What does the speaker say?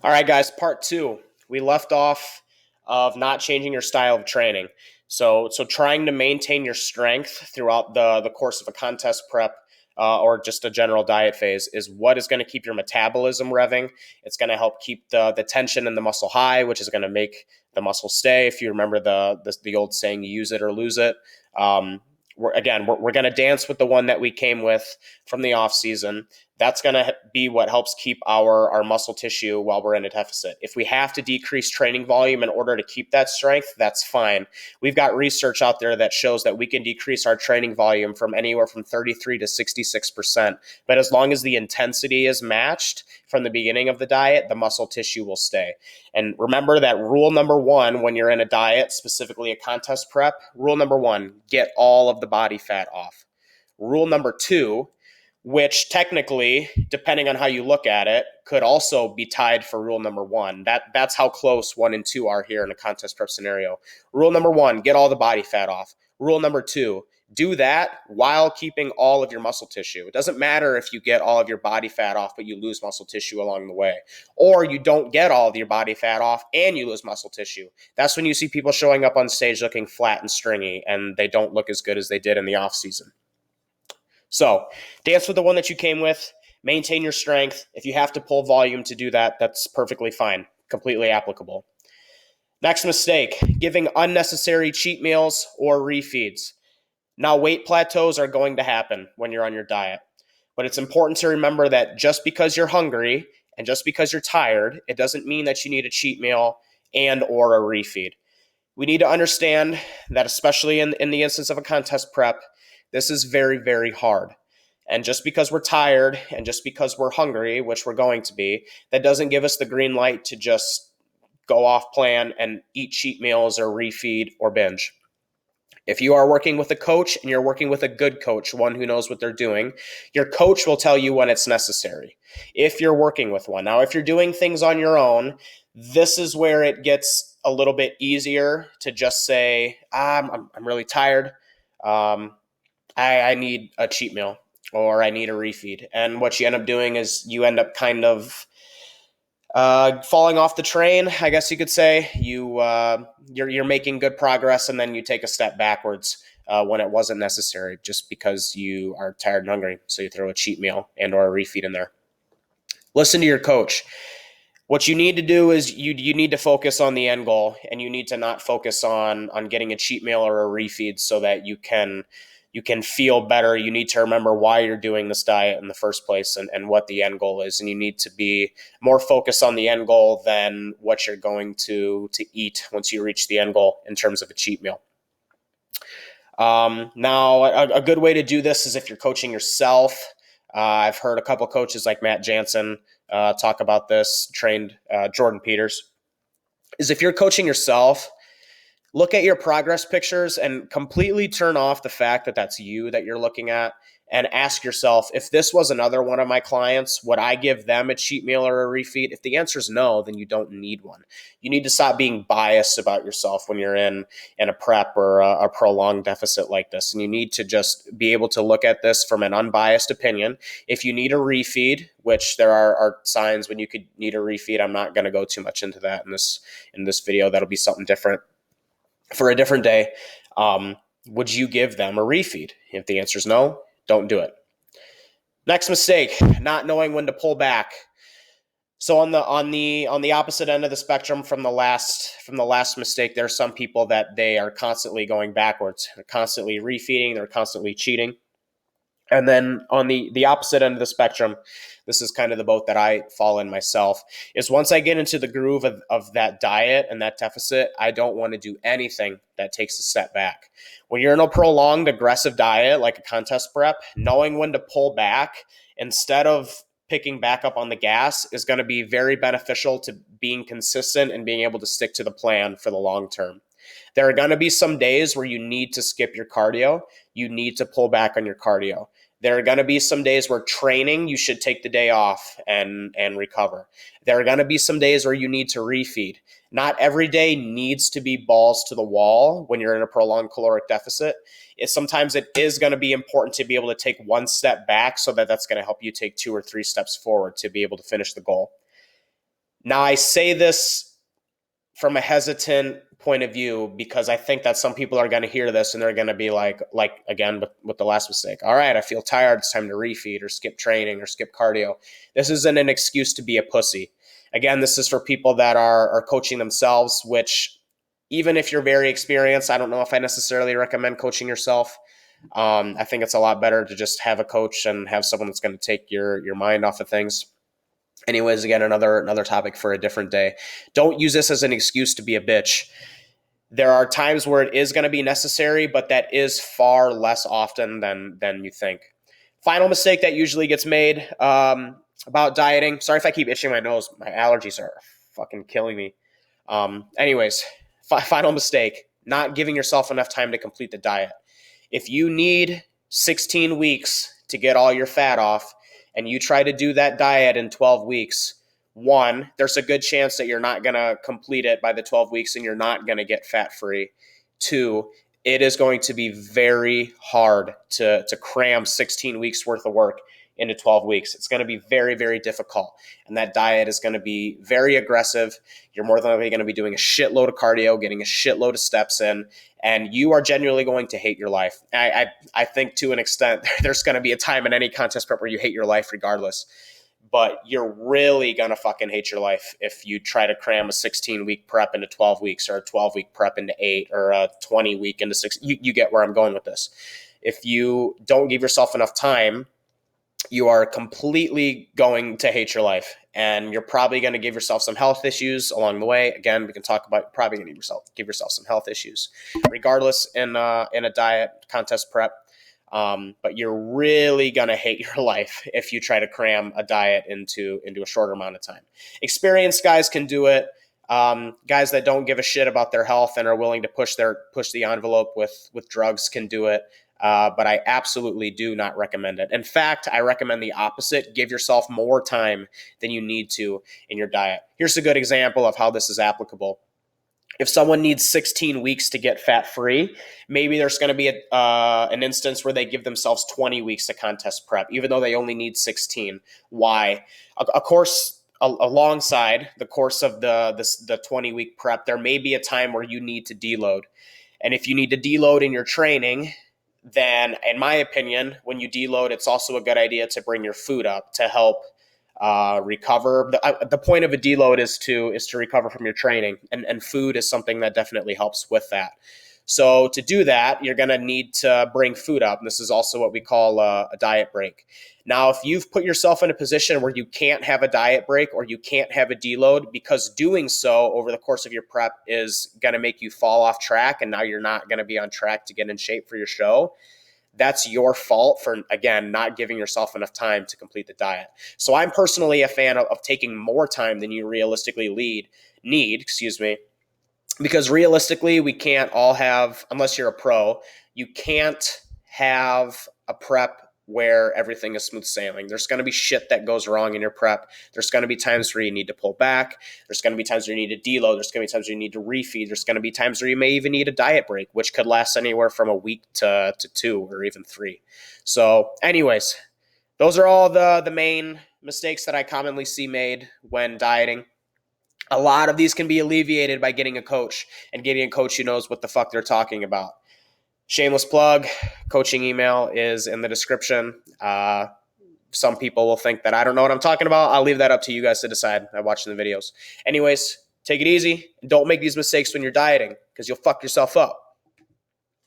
All right, guys, part two. We left off of not changing your style of training. So trying to maintain your strength throughout the course of a contest prep or just a general diet phase is what is going to keep your metabolism revving. It's going to help keep the tension in the muscle high, which is going to make the muscle stay. If you remember the old saying, use it or lose it. We're going to dance with the one that we came with from the off season. That's going to be what helps keep our muscle tissue while we're in a deficit. If we have to decrease training volume in order to keep that strength, that's fine. We've got research out there that shows that we can decrease our training volume from anywhere from 33 to 66%. But as long as the intensity is matched from the beginning of the diet, the muscle tissue will stay. And remember that rule number one when you're in a diet, specifically a contest prep, rule number one, get all of the body fat off. Rule number two, which technically, depending on how you look at it, could also be tied for rule number one. That's how close one and two are here in a contest prep scenario. Rule number one, get all the body fat off. Rule number two, do that while keeping all of your muscle tissue. It doesn't matter if you get all of your body fat off, but you lose muscle tissue along the way. Or you don't get all of your body fat off and you lose muscle tissue. That's when you see people showing up on stage looking flat and stringy, and they don't look as good as they did in the off season. So dance with the one that you came with, maintain your strength. If you have to pull volume to do that, that's perfectly fine, completely applicable. Next mistake, giving unnecessary cheat meals or refeeds. Now, weight plateaus are going to happen when you're on your diet, but it's important to remember that just because you're hungry and just because you're tired, it doesn't mean that you need a cheat meal and or a refeed. We need to understand that, especially in the instance of a contest prep, this is very, very hard. And just because we're tired and just because we're hungry, which we're going to be, that doesn't give us the green light to just go off plan and eat cheat meals or refeed or binge. If you are working with a coach and you're working with a good coach, one who knows what they're doing, your coach will tell you when it's necessary. If you're working with one. Now, if you're doing things on your own, this is where it gets a little bit easier to just say, I'm really tired. I need a cheat meal or I need a refeed. And what you end up doing is you end up kind of falling off the train, I guess you could say. You're making good progress, and then you take a step backwards when it wasn't necessary, just because you are tired and hungry. So you throw a cheat meal and or a refeed in there. Listen to your coach. What you need to do is you need to focus on the end goal, and you need to not focus on getting a cheat meal or a refeed so that you can feel better. You need to remember why you're doing this diet in the first place and what the end goal is. And you need to be more focused on the end goal than what you're going to eat once you reach the end goal in terms of a cheat meal. Now, a good way to do this is if you're coaching yourself. I've heard a couple coaches like Matt Jansen talk about this, trained Jordan Peters, is if you're coaching yourself, look at your progress pictures and completely turn off the fact that that's you that you're looking at, and ask yourself, if this was another one of my clients, would I give them a cheat meal or a refeed? If the answer is no, then you don't need one. You need to stop being biased about yourself when you're in a prep or a prolonged deficit like this. And you need to just be able to look at this from an unbiased opinion. If you need a refeed, which there are signs when you could need a refeed, I'm not going to go too much into that in this video. That'll be something different for a different day. Would you give them a refeed? If the answer is no, don't do it. Next mistake, not knowing when to pull back. So on the opposite end of the spectrum from the last mistake, there are some people that they are constantly going backwards. They're constantly refeeding, they're constantly cheating. And then on the opposite end of the spectrum, this is kind of the boat that I fall in myself, is once I get into the groove of that diet and that deficit, I don't want to do anything that takes a step back. When you're in a prolonged aggressive diet, like a contest prep, knowing when to pull back instead of picking back up on the gas is going to be very beneficial to being consistent and being able to stick to the plan for the long term. There are going to be some days where you need to skip your cardio. You need to pull back on your cardio. There are going to be some days where training, you should take the day off and recover. There are going to be some days where you need to refeed. Not every day needs to be balls to the wall when you're in a prolonged caloric deficit. Sometimes it is going to be important to be able to take one step back so that that's going to help you take 2 or 3 steps forward to be able to finish the goal. Now, I say this from a hesitant point of view because I think that some people are going to hear this and they're going to be like again with the last mistake. All right, I feel tired. It's time to refeed or skip training or skip cardio. This isn't an excuse to be a pussy. Again, this is for people that are coaching themselves, which even if you're very experienced, I don't know if I necessarily recommend coaching yourself. I think it's a lot better to just have a coach and have someone that's going to take your mind off of things. Anyways, again, another topic for a different day. Don't use this as an excuse to be a bitch. There are times where it is going to be necessary, but that is far less often than you think. Final mistake that usually gets made about dieting. Sorry if I keep itching my nose. My allergies are fucking killing me. Anyways, final mistake, not giving yourself enough time to complete the diet. If you need 16 weeks to get all your fat off and you try to do that diet in 12 weeks, one, there's a good chance that you're not going to complete it by the 12 weeks and you're not going to get fat free. Two, it is going to be very hard to cram 16 weeks worth of work into 12 weeks. It's going to be very, very difficult. And that diet is going to be very aggressive. You're more than likely going to be doing a shitload of cardio, getting a shitload of steps in, and you are genuinely going to hate your life. I think to an extent, there's going to be a time in any contest prep where you hate your life regardless. But you're really going to fucking hate your life if you try to cram a 16-week prep into 12 weeks or a 12-week prep into 8 or a 20-week into 6. You get where I'm going with this. If you don't give yourself enough time, you are completely going to hate your life, and you're probably going to give yourself some health issues along the way. Again, we can talk about probably going to give yourself some health issues, regardless in a diet contest prep. But you're really going to hate your life if you try to cram a diet into a shorter amount of time. Experienced guys can do it. Guys that don't give a shit about their health and are willing to push the envelope with drugs can do it. But I absolutely do not recommend it. In fact, I recommend the opposite. Give yourself more time than you need to in your diet. Here's a good example of how this is applicable. If someone needs 16 weeks to get fat free, maybe there's going to be an instance where they give themselves 20 weeks to contest prep, even though they only need 16. Why? Of course, alongside the course of the 20-week prep, there may be a time where you need to deload. And if you need to deload in your training, then in my opinion, when you deload, it's also a good idea to bring your food up to help recover. The point of a deload is to recover from your training, and food is something that definitely helps with that. So to do that, you're going to need to bring food up. And this is also what we call a diet break. Now, if you've put yourself in a position where you can't have a diet break or you can't have a deload, because doing so over the course of your prep is going to make you fall off track, and now you're not going to be on track to get in shape for your show, that's your fault for, again, not giving yourself enough time to complete the diet. So I'm personally a fan of taking more time than you realistically need, because realistically, we can't all have, unless you're a pro, you can't have a prep where everything is smooth sailing. There's going to be shit that goes wrong in your prep. There's going to be times where you need to pull back. There's going to be times where you need to deload. There's going to be times where you need to refeed. There's going to be times where you may even need a diet break, which could last anywhere from a week to 2 or even 3. So anyways, those are all the main mistakes that I commonly see made when dieting. A lot of these can be alleviated by getting a coach and getting a coach who knows what the fuck they're talking about. Shameless plug, coaching email is in the description. Some people will think that I don't know what I'm talking about. I'll leave that up to you guys to decide by watching the videos. Anyways, take it easy. Don't make these mistakes when you're dieting because you'll fuck yourself up.